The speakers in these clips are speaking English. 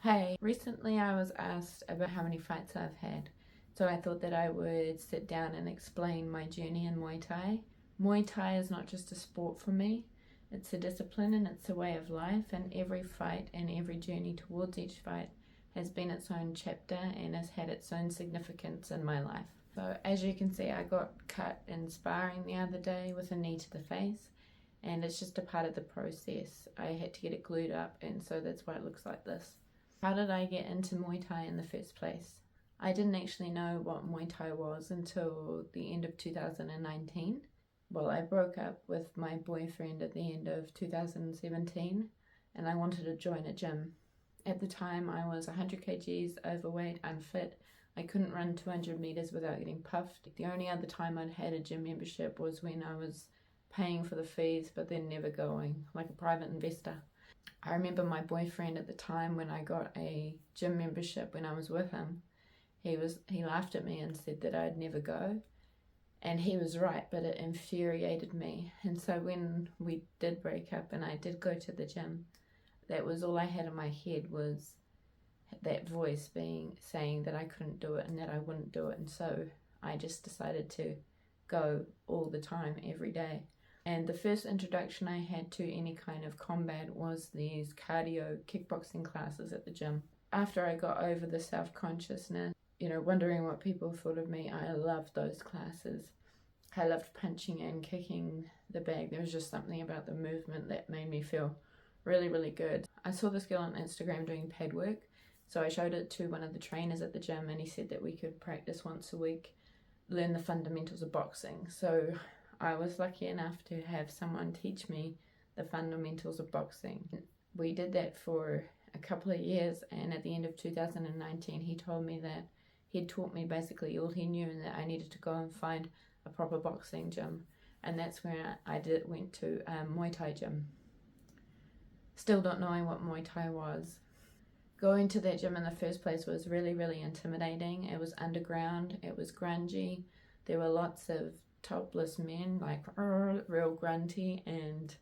Hey, recently I was asked about how many fights I've had, so I thought that I would sit down and explain my journey in Muay Thai. Muay Thai is not just a sport for me, it's a discipline and it's a way of life, and every fight and every journey towards each fight has been its own chapter and has had its own significance in my life. So as you can see, I got cut in sparring the other day with a knee to the face, and it's just a part of the process. I had to get it glued up, and so that's why it looks like this. How did I get into Muay Thai in the first place? I didn't actually know what Muay Thai was until the end of 2019. Well, I broke up with my boyfriend at the end of 2017 and I wanted to join a gym. At the time I was 100 kgs overweight, unfit. I couldn't run 200 meters without getting puffed. The only other time I'd had a gym membership was when I was paying for the fees but then never going, like a private investor. I remember my boyfriend at the time, when I got a gym membership when I was with him, he laughed at me and said that I'd never go, and he was right, but it infuriated me. And so when we did break up and I did go to the gym, that was all I had in my head, was that voice saying that I couldn't do it and that I wouldn't do it. And so I just decided to go all the time, every day. And the first introduction I had to any kind of combat was these cardio kickboxing classes at the gym. After I got over the self-consciousness, wondering what people thought of me, I loved those classes. I loved punching and kicking the bag. There was just something about the movement that made me feel really, really good. I saw this girl on Instagram doing pad work, so I showed it to one of the trainers at the gym, and he said that we could practice once a week, learn the fundamentals of boxing. So I was lucky enough to have someone teach me the fundamentals of boxing. We did that for a couple of years, and at the end of 2019 he told me that he'd taught me basically all he knew and that I needed to go and find a proper boxing gym. And that's where I went to a Muay Thai gym. Still not knowing what Muay Thai was. Going to that gym in the first place was really, really intimidating. It was underground, it was grungy, there were lots of topless men, like real grunty, and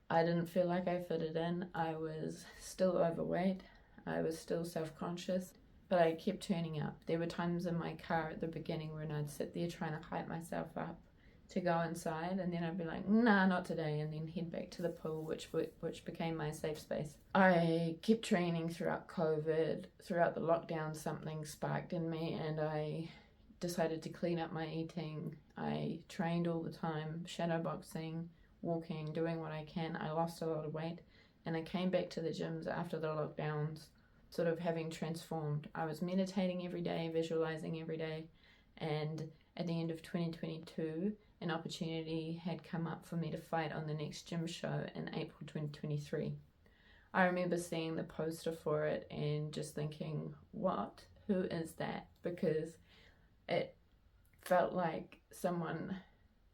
I didn't feel like I fitted in. I was still overweight, I was still self-conscious, but I kept turning up. There were times in my car at the beginning when I'd sit there trying to hype myself up to go inside, and then I'd be like, nah, not today, and then head back to the pool, which became my safe space. I kept training throughout COVID. Throughout the lockdown, something sparked in me and I decided to clean up my eating. I trained all the time, shadowboxing, walking, doing what I can. I lost a lot of weight, and I came back to the gyms after the lockdowns, sort of having transformed. I was meditating every day, visualizing every day, and at the end of 2022, an opportunity had come up for me to fight on the next gym show in April 2023. I remember seeing the poster for it and just thinking, what? Who is that? Because it felt like someone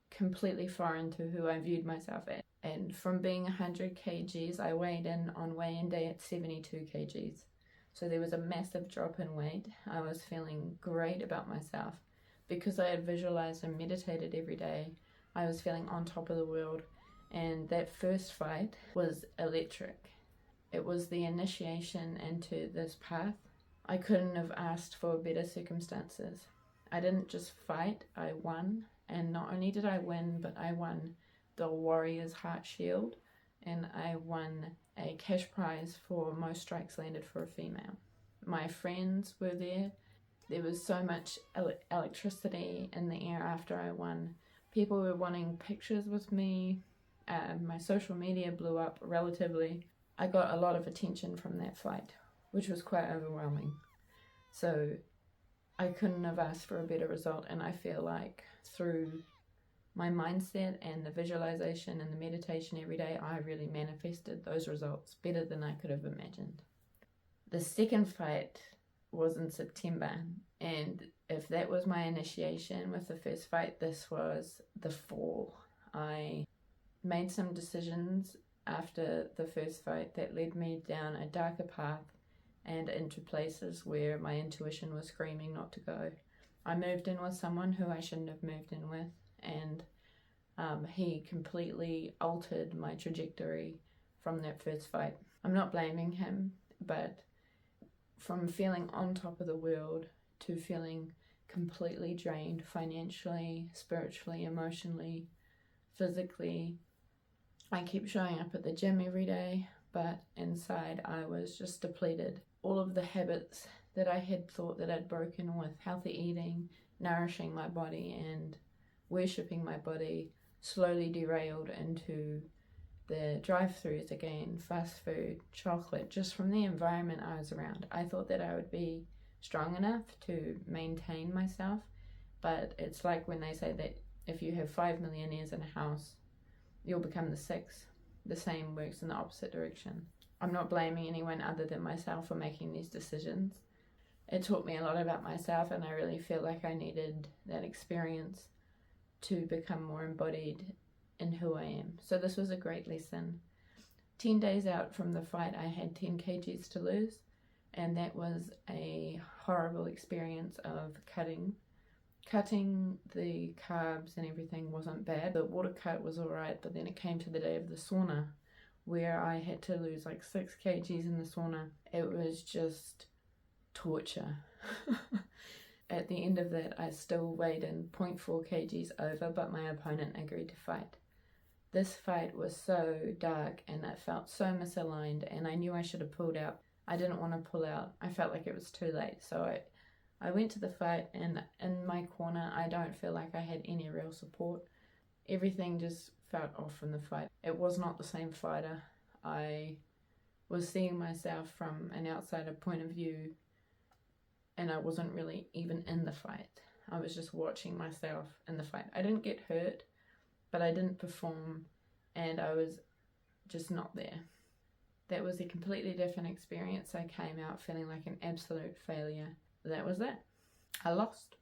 completely foreign to who I viewed myself as. And from being 100 kgs, I weighed in on weigh-in day at 72 kgs. So there was a massive drop in weight. I was feeling great about myself. Because I had visualized and meditated every day, I was feeling on top of the world. And that first fight was electric. It was the initiation into this path. I couldn't have asked for better circumstances. I didn't just fight, I won. And not only did I win, but I won the Warrior's Heart Shield, and I won a cash prize for most strikes landed for a female. My friends were there. There was so much electricity in the air after I won. People were wanting pictures with me. My social media blew up relatively. I got a lot of attention from that fight, which was quite overwhelming. So I couldn't have asked for a better result, and I feel like through my mindset and the visualization and the meditation every day, I really manifested those results better than I could have imagined. The second fight was in September, and if that was my initiation with the first fight, this was the fall. I made some decisions after the first fight that led me down a darker path and into places where my intuition was screaming not to go. I moved in with someone who I shouldn't have moved in with, and he completely altered my trajectory from that first fight. I'm not blaming him, but from feeling on top of the world to feeling completely drained financially, spiritually, emotionally, physically. I kept showing up at the gym every day, but inside I was just depleted. All of the habits that I had thought that I'd broken with healthy eating, nourishing my body and worshipping my body slowly derailed into the drive-thrus again, fast food, chocolate, just from the environment I was around. I thought that I would be strong enough to maintain myself, but it's like when they say that if you have 5 millionaires in a house, you'll become the sixth. The same works in the opposite direction. I'm not blaming anyone other than myself for making these decisions. It taught me a lot about myself, and I really feel like I needed that experience to become more embodied in who I am. So this was a great lesson. 10 days out from the fight, I had 10 kgs to lose, and that was a horrible experience of cutting. Cutting the carbs and everything wasn't bad. The water cut was alright, but then it came to the day of the sauna where I had to lose like 6 kgs in the sauna. It was just torture. At the end of that, I still weighed in 0.4 kgs over, but my opponent agreed to fight. This fight was so dark and it felt so misaligned, and I knew I should have pulled out. I didn't want to pull out. I felt like it was too late, so I went to the fight, and in my corner, I don't feel like I had any real support. Everything just felt off from the fight. It was not the same fighter. I was seeing myself from an outsider point of view, and I wasn't really even in the fight. I was just watching myself in the fight. I didn't get hurt, but I didn't perform, and I was just not there. That was a completely different experience. I came out feeling like an absolute failure. That was it. I lost.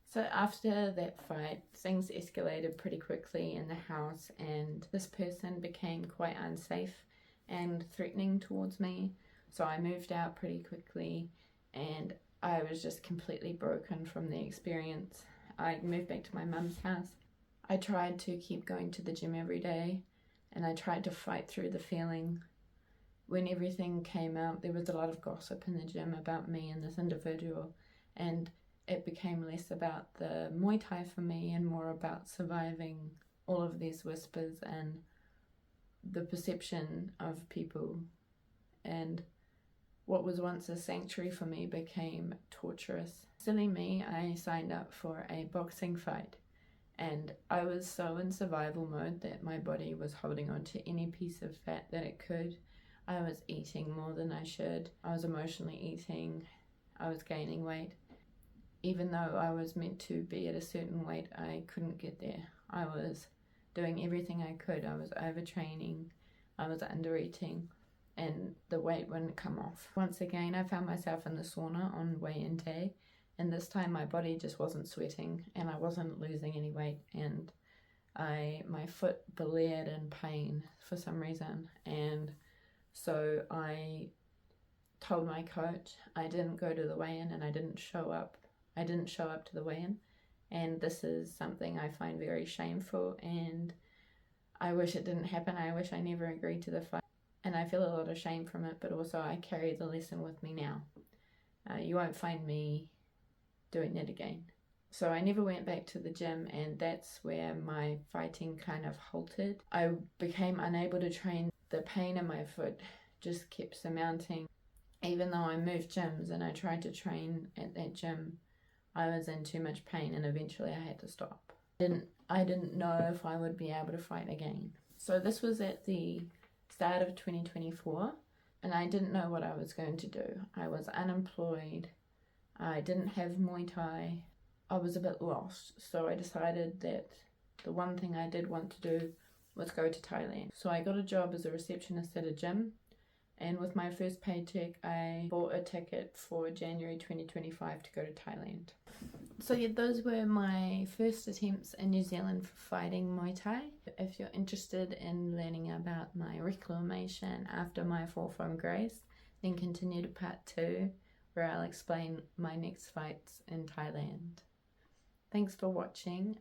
So after that fight, things escalated pretty quickly in the house, and this person became quite unsafe and threatening towards me. So I moved out pretty quickly, and I was just completely broken from the experience. I moved back to my mum's house. I tried to keep going to the gym every day, and I tried to fight through the feeling. When everything came out, there was a lot of gossip in the gym about me and this individual, and it became less about the Muay Thai for me and more about surviving all of these whispers and the perception of people. And what was once a sanctuary for me became torturous. Silly me, I signed up for a boxing fight, and I was so in survival mode that my body was holding on to any piece of fat that it could. I was eating more than I should. I was emotionally eating. I was gaining weight. Even though I was meant to be at a certain weight, I couldn't get there. I was doing everything I could. I was overtraining. I was under eating, and the weight wouldn't come off. Once again, I found myself in the sauna on weigh-in day, and this time my body just wasn't sweating and I wasn't losing any weight, and my foot blared in pain for some reason, and so I told my coach I didn't go to the weigh-in, and I didn't show up. I didn't show up to the weigh-in, and this is something I find very shameful, and I wish it didn't happen. I wish I never agreed to the fight, and I feel a lot of shame from it, but also I carry the lesson with me now. You won't find me doing that again. So I never went back to the gym, and that's where my fighting kind of halted. I became unable to train. The pain in my foot just kept surmounting. Even though I moved gyms and I tried to train at that gym, I was in too much pain, and eventually I had to stop. I didn't know if I would be able to fight again. So this was at the start of 2024, and I didn't know what I was going to do. I was unemployed. I didn't have Muay Thai. I was a bit lost, so I decided that the one thing I did want to do was go to Thailand. So I got a job as a receptionist at a gym, and with my first paycheck I bought a ticket for January 2025 to go to Thailand. So yeah, those were my first attempts in New Zealand for fighting Muay Thai. If you're interested in learning about my reclamation after my fall from grace, then continue to part 2, where I'll explain my next fights in Thailand. Thanks for watching.